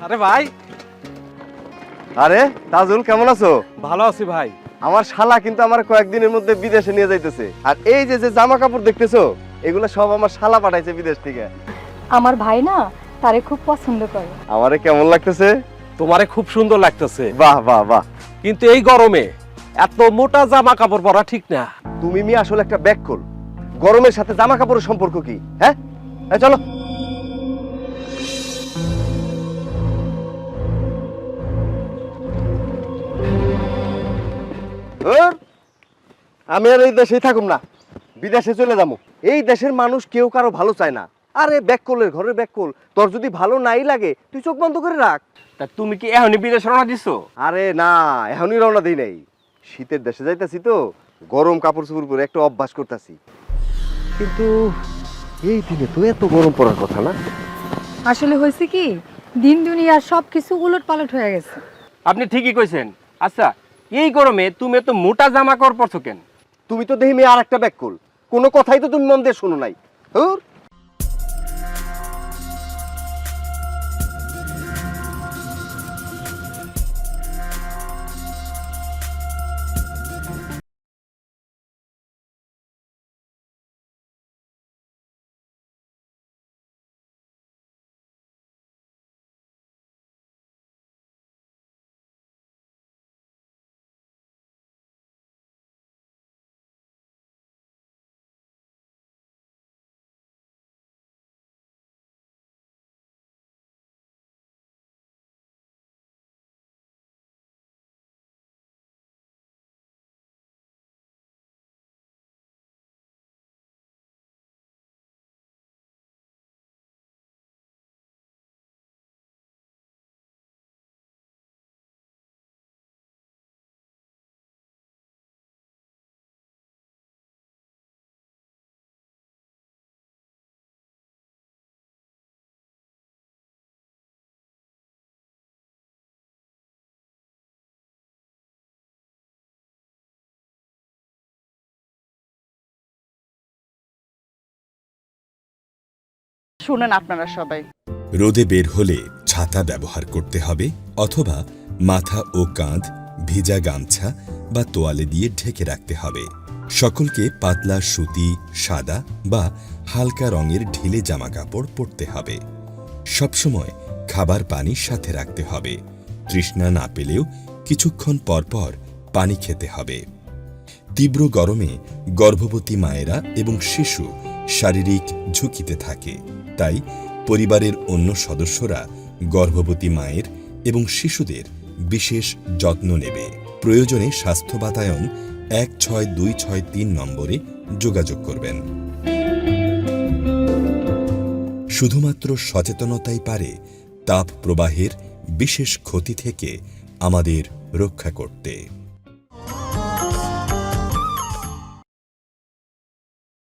আরে ভাই, আরে তাজুল, কেমন আছো? ভালো আছি ভাই। আমার শালা কিন্তু আমার কয়েকদিনের মধ্যে বিদেশে নিয়ে যাইতেছে। আর এই যে যে জামা কাপড় দেখতেছো, এগুলো সব আমার শালা পাঠাইছে বিদেশ থেকে। আমার ভাই না তারে খুব পছন্দ করে। আমারে কেমন লাগতেছে? তোমারে খুব সুন্দর লাগতেছে, বাহ বাহ বাহ। কিন্তু এই গরমে এত মোটা জামা কাপড় পরা ঠিক না। তুমি মি আসলে একটা ব্যাককল। গরমের সাথে জামা কাপড়ের সম্পর্ক কি? হ্যাঁ, চলো। আমি আর এই দেশেই থাকুম না, বিদেশে চলে যাবো। এই দেশের মানুষ কেউ কারো ভালো চায় না। আরে ব্যাককলের ঘরে ব্যাককল, তোর যদি ভালো নাই লাগে তুই চোখ বন্ধ করে রাখ। তা তুমি কি এখনই বিদেশ রওনা দিছো? আরে না, এখনই রওনা দিই নাই। শীতের দেশে যাইতাছি তো, গরম কাপড় চোপড় পরে একটু অভ্যাস করতেছি। কিন্তু এই দিনে তো এত গরম পড়ার কথা না। আসলে হয়েছে কি, দিন দুনিয়ার সবকিছু উলট পালট হয়ে গেছে। আপনি ঠিকই কইছেন। আচ্ছা, এই গরমে তুমি এত মোটা জামা কাপড় পরছো কেন? তুমি তো দেখি মেয়ে আর একটা ব্যাককল, কোনো কথাই তো তুমি মন দিয়ে শোনো নাই। শুনেন আপনারা সবাই, রোদে বের হলে ছাতা ব্যবহার করতে হবে, অথবা মাথা ও কাঁধ ভিজা গামছা বা তোয়ালে দিয়ে ঢেকে রাখতে হবে। সকলকে পাতলা সুতি, সাদা বা হালকা রঙের ঢিলে জামাকাপড় পরতে হবে। সবসময় খাবার পানি সাথে রাখতে হবে। তৃষ্ণা না পেলেও কিছুক্ষণ পর পর পানি খেতে হবে। তীব্র গরমে গর্ভবতী মায়েরা এবং শিশু শারীরিক ঝুঁকিতে থাকে, তাই পরিবারের অন্য সদস্যরা গর্ভবতী মায়ের এবং শিশুদের বিশেষ যত্ন নেবে। প্রয়োজনে স্বাস্থ্য বাতায়ন 16263 নম্বরে যোগাযোগ করবেন। শুধুমাত্র সচেতনতাই পারে তাপ প্রবাহের বিশেষ ক্ষতি থেকে আমাদের রক্ষা করতে।